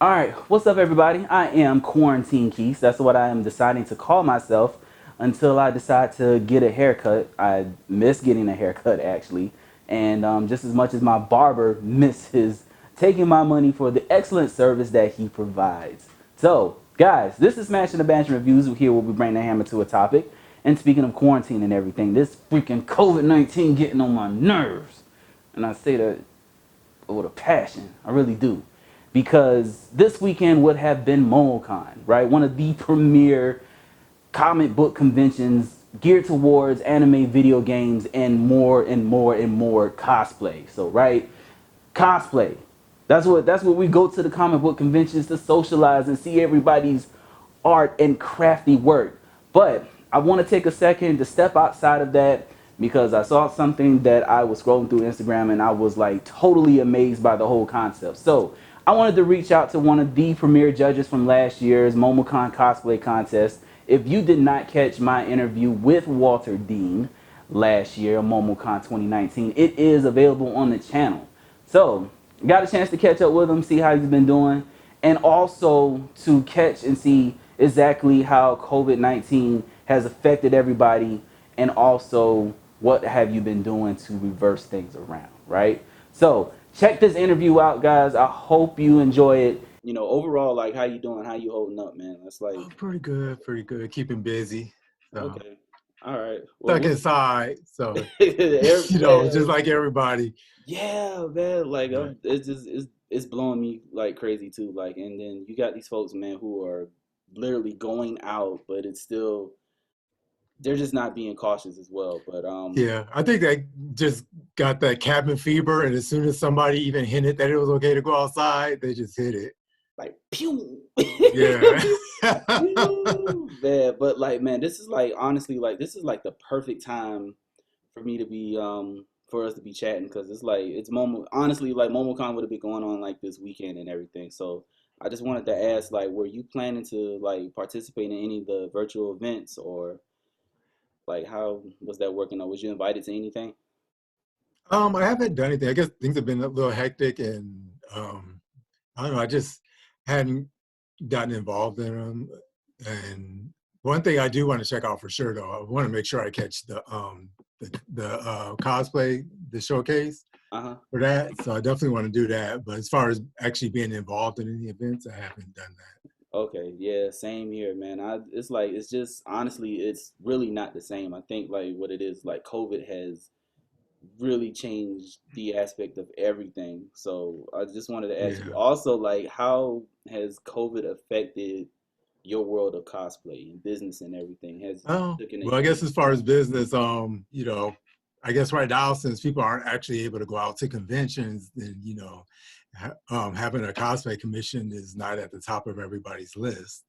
All right, what's up, everybody? I am Quarantine Keys. That's what I am deciding to call myself until I decide to get a haircut. I miss getting a haircut, actually. And just as much as my barber misses taking my money for the excellent service that he provides. So, guys, this is Smashing the Banter Reviews. Here we'll be bringing the hammer to a topic. And speaking of quarantine and everything, this freaking COVID-19 getting on my nerves. And I say that with a passion. I really do. Because this weekend would have been MomoCon, right? One of the premier comic book conventions geared towards anime, video games, and more and more and more cosplay. So, right, cosplay. That's what we go to the comic book conventions to socialize and see everybody's art and crafty work. But I want to take a second to step outside of that because I saw something that I was scrolling through Instagram and I was like totally amazed by the whole concept. So I wanted to reach out to one of the premier judges from last year's MomoCon cosplay contest. If you did not catch my interview with Walter Dean last year, MomoCon 2019, it is available on the channel. So got a chance to catch up with him, see how he's been doing, and also to catch and see exactly how COVID-19 has affected everybody, and also what have you been doing to reverse things around, right? So check this interview out, guys. I hope you enjoy it. You know, overall, like, how you doing? How you holding up, man? That's like, Oh, pretty good, pretty good. Keeping busy. So okay, all right. Well, stuck what's inside. So just man? like everybody. Yeah, man. Like, Right. it's just it's blowing me like crazy too. Like, and then you got these folks, man, who are literally going out, but it's still they're just not being cautious as well. But Yeah. I think they just got that cabin fever, and as soon as somebody even hinted that it was okay to go outside, they just hit it. like, pew. Yeah. Pew, man. But like, man, this is like honestly, like this is like the perfect time for me to be for us to be chatting because it's like it's Momo. Honestly, like MomoCon would have been going on like this weekend and everything. So I just wanted to ask, like, were you planning to like participate in any of the virtual events, or like how was that working? Or was you invited to anything? I haven't done anything. I guess things have been a little hectic, and I don't know. I just hadn't gotten involved in them. And one thing I do want to check out for sure, though, I want to make sure I catch the cosplay, the showcase Uh huh. for that. So I definitely want to do that. But as far as actually being involved in any events, I haven't done that. Okay, yeah, same here, man. It's like it's just honestly, it's really not the same. I think like what it is, like COVID has really changed the aspect of everything. So I just wanted to ask you Yeah. also, like, how has COVID affected your world of cosplay and business and everything? Has Oh, taken a well, I guess huge as far as business, I guess right now, since people aren't actually able to go out to conventions, then, having a cosplay commission is not at the top of everybody's list.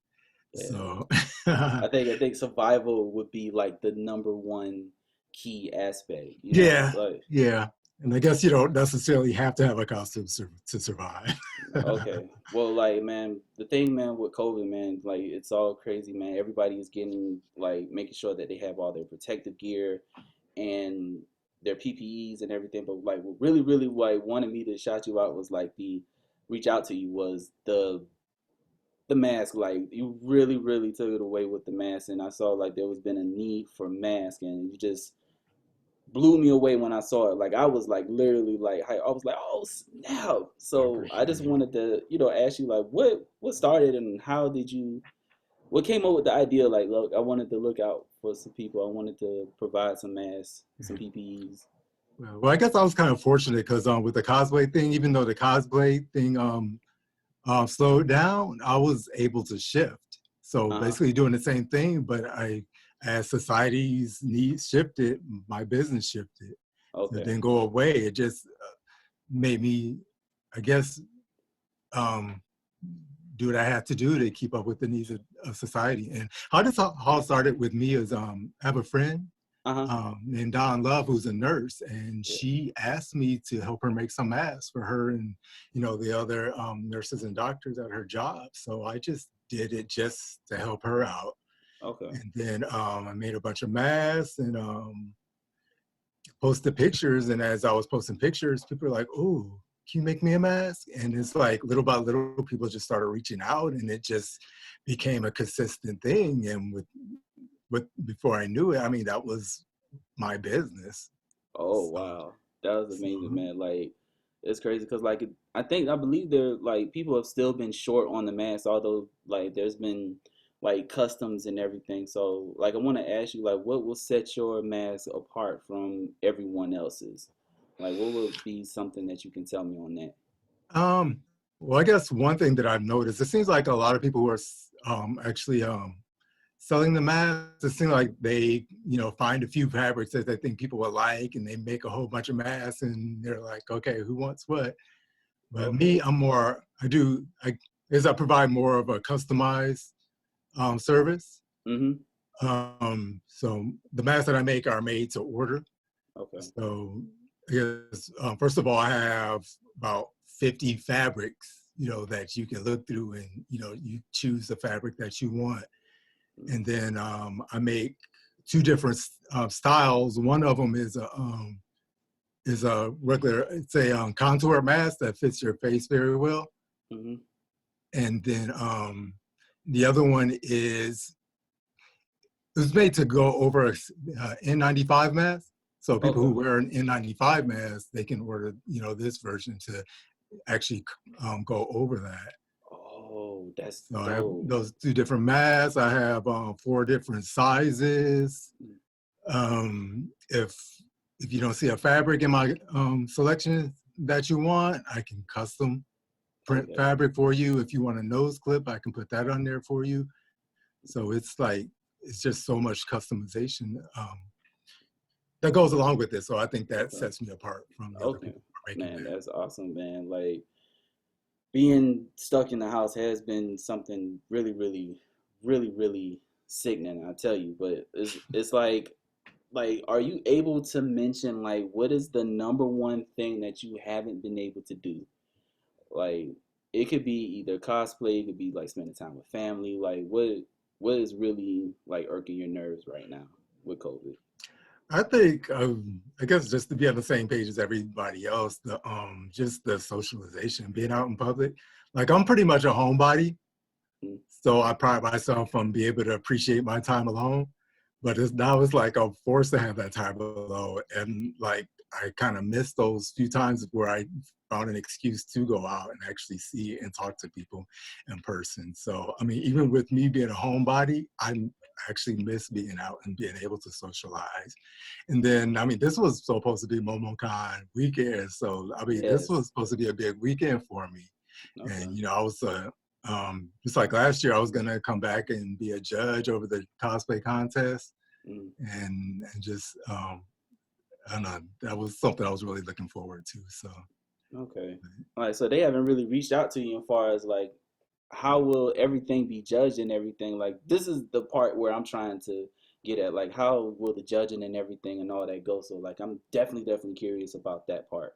yeah. So, I think survival would be like the number one key aspect, you know? yeah, Like, yeah. And I guess you don't necessarily have to have a costume to survive. okay. Well, like, man, the thing, man, with COVID, man, like, it's all crazy, man. Everybody is getting, like, making sure that they have all their protective gear and their PPEs and everything. But, like, what really, really, like, wanted me to shout you out was, like, reach out to you was the mask. Like, you really, really took it away with the mask. And I saw, like, there was been a need for mask, and you just blew me away when I saw it. Like I was like literally like I was like, oh snap. I So I appreciate just it. wanted to, ask you like what started and how did you what came up with the idea, like, look, I wanted to look out for some people. I wanted to provide some masks, some PPEs. Well, I guess I was kind of fortunate because with the cosplay thing, even though the cosplay thing slowed down, I was able to shift. So Uh-huh. basically doing the same thing, but as society's needs shifted, my business shifted. So it Okay. didn't go away. It just made me, I guess, um, do what I had to do to keep up with the needs of society. And how this all started with me is I have a friend Uh-huh. named Don Love, who's a nurse, and Yeah. she asked me to help her make some masks for her and the other nurses and doctors at her job. So I just did it just to help her out, Okay. and then I made a bunch of masks and posted pictures. And as I was posting pictures, people were like, "Ooh." can you make me a mask? And it's like little by little, people just started reaching out, and it just became a consistent thing. And with before I knew it, I mean, that was my business. Oh So, wow, that was so amazing, man. Like it's crazy because like I believe there like people have still been short on the mask, although like there's been like customs and everything. So like I want to ask you like what will set your mask apart from everyone else's? Like what would be something that you can tell me on that? um, well, I guess one thing that I've noticed, it seems like a lot of people who are actually selling the masks, it seems like they, find a few fabrics that they think people will like, and they make a whole bunch of masks, and they're like, okay, who wants what? But me, Okay. I provide more of a customized service. Mm-hmm. So the masks that I make are made to order. Okay. So I guess, first of all, I have about 50 fabrics, that you can look through, and, you choose the fabric that you want. Mm, And then I make two different styles. One of them is a regular, it's a contour mask that fits your face very well. mm-hmm. And then the other one it was made to go over a N95 mask. So people who Okay. wear an N95 mask, they can order, this version to actually go over that. Oh, that's So I have dope. those two different masks. I have four different sizes. Mm, If you don't see a fabric in my selection that you want, I can custom print okay. fabric for you. If you want a nose clip, I can put that on there for you. So it's like it's just so much customization that goes along with it. So I think that Okay. sets me apart from the other Okay. people who are making Man, that. that's awesome, man. Like being stuck in the house has been something really sickening, I tell you. But it's like are you able to mention like what is the number one thing that you haven't been able to do? Like it could be either cosplay, it could be like spending time with family. Like what is really like irking your nerves right now with COVID? I think I guess just to be on the same page as everybody else, the just the socialization, being out in public. Like I'm pretty much a homebody, Mm, so I pride myself on being able to appreciate my time alone. But it's like I'm forced to have that time alone, and like I kind of missed those few times where I found an excuse to go out and actually see and talk to people in person. So I mean, even with me being a homebody, I actually miss being out and being able to socialize. And then, I mean, this was supposed to be MomoCon weekend. So, I mean, this yes. was supposed to be a big weekend for me. And, Okay. I was, just like last year, I was going to come back and be a judge over the cosplay contest. Mm, And just, I don't know, that was something I was really looking forward to. So, okay. All right, so they haven't really reached out to you as far as like how will everything be judged and everything? Like this is the part where I'm trying to get at. Like how will the judging and everything and all that go? So like I'm definitely curious about that part.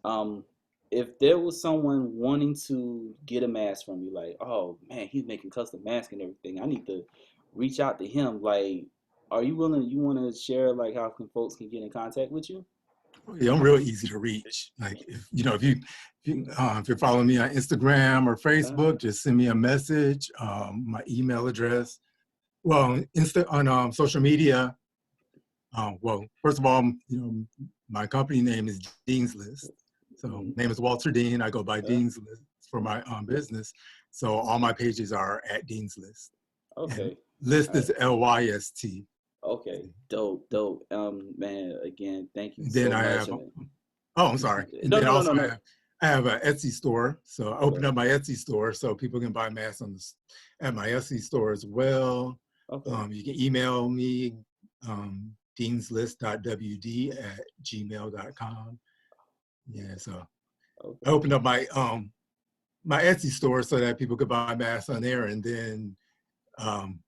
Um, if there was someone wanting to get a mask from you, like, oh man, he's making custom masks and everything, I need to reach out to him. Like, are you willing? You want to share like how can folks can get in contact with you? yeah, I'm real easy to reach. Like if you're following me on Instagram or Uh, Facebook, just send me a message. My email address. Well, on social media. Well, first of all, my company name is Dean's List. So mm, name is Walter Dean. I go by uh, Dean's List for my business. So all my pages are at Dean's List, and okay. list All right. is LYST. Okay. Dope. Man, again, thank you And then so I much. have, I mean, I'm sorry. And no, then no, no, no, also no. I have an Etsy store. So I Okay. opened up my Etsy store so people can buy masks at my Etsy store as well. Okay. You can email me, deanslist.wd@gmail.com. Yeah, so I Okay. opened up my Etsy store so that people could buy masks on there, and then um,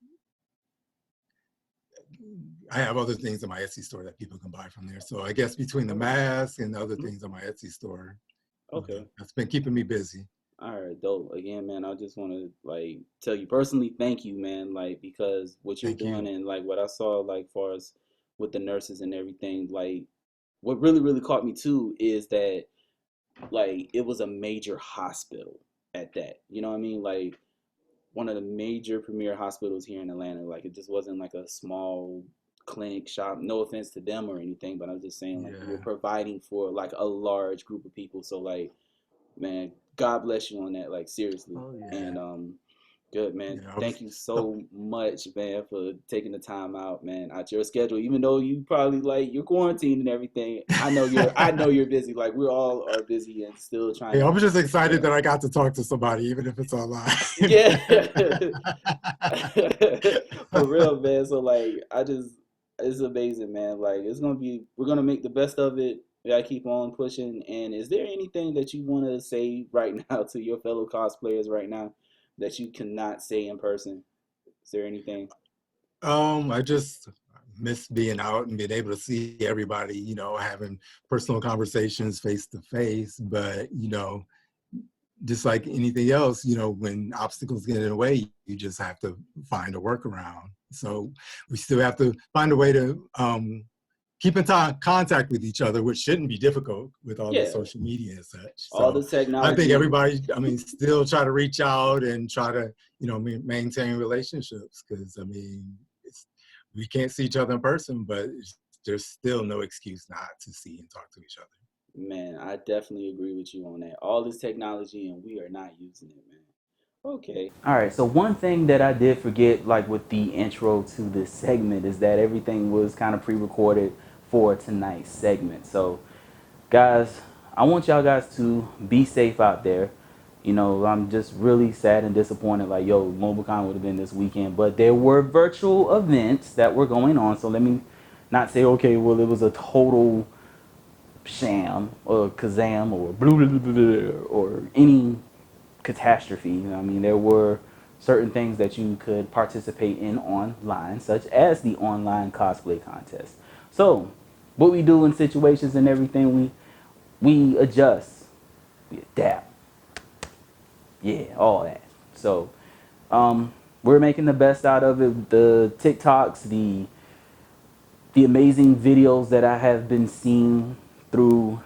I have other things in my Etsy store that people can buy from there. So I guess between the Okay. masks and other Mhm. things on my Etsy store, Okay. that's been keeping me busy. All right, dope. Again, man, I just want to like tell you personally, thank you, man. Like because what you're Thank doing you. and like what I saw, like far as with the nurses and everything, like what really caught me too is that like it was a major hospital at that. You know what I mean? Like one of the major premier hospitals here in Atlanta. Like it just wasn't like a small clinic shop. No offense to them or anything, but I'm just saying like you're Yeah. providing for like a large group of people. So like, man, God bless you on that. Like seriously. Oh And yeah. good man. Yeah. I was. Thank you so much, man, for taking the time out, man, out your schedule. Even though you probably like you're quarantined and everything, I know you're busy. Like we all are busy and still trying Yeah, I to, was just you excited know. that I got to talk to somebody, even if it's online. Yeah. For real, man. So like I just it's amazing, man. Like it's gonna be we're gonna make the best of it. We gotta keep on pushing. And is there anything that you wanna say right now to your fellow cosplayers right now that you cannot say in person? Is there anything? I just miss being out and being able to see everybody, you know, having personal conversations face to face. But, you know, just like anything else, you know, when obstacles get in the way, you just have to find a workaround. So we still have to find a way to keep in contact with each other, which shouldn't be difficult with all the Yeah. social media and such. All So the I think technology. everybody, I mean, still try to reach out and try to, you know, maintain relationships because, I mean, we can't see each other in person, but there's still no excuse not to see and talk to each other. Man, I definitely agree with you on that. All this technology and we are not using it, man. Okay. All right. So one thing that I did forget, like with the intro to this segment, is that everything was kind of pre-recorded for tonight's segment. So, guys, I want y'all guys to be safe out there. You know, I'm just really sad and disappointed. Like, yo, MomoCon would have been this weekend, but there were virtual events that were going on. So let me not say, okay, well, it was a total sham or kazam or blah, blah, blah, blah, or any catastrophe. You know, I mean, there were certain things that you could participate in online, such as the online cosplay contest. So, what we do in situations and everything, we adjust, we adapt, yeah, all that. So, we're making the best out of it. The TikToks, the amazing videos that I have been seeing through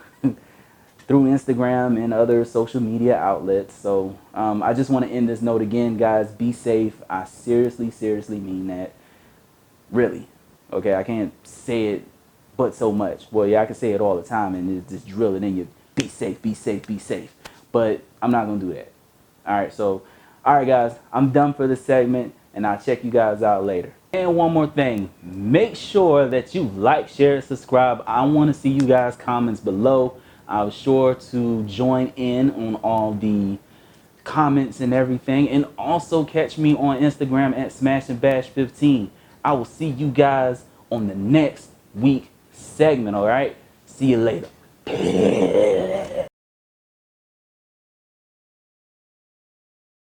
through Instagram and other social media outlets. So I just want to end this note again, guys. Be safe. I seriously, seriously mean that. Really. Okay, I can't say it but so much. Well, yeah, I can say it all the time and just drill it in you. Be safe, be safe, be safe. But I'm not going to do that. All right, so, all right, guys, I'm done for this segment, and I'll check you guys out later. And one more thing, make sure that you like, share, subscribe. I want to see you guys' comments below. I'll sure to join in on all the comments and everything. And also catch me on Instagram at Smash and Bash 15. I will see you guys on the next week segment, all right? See you later.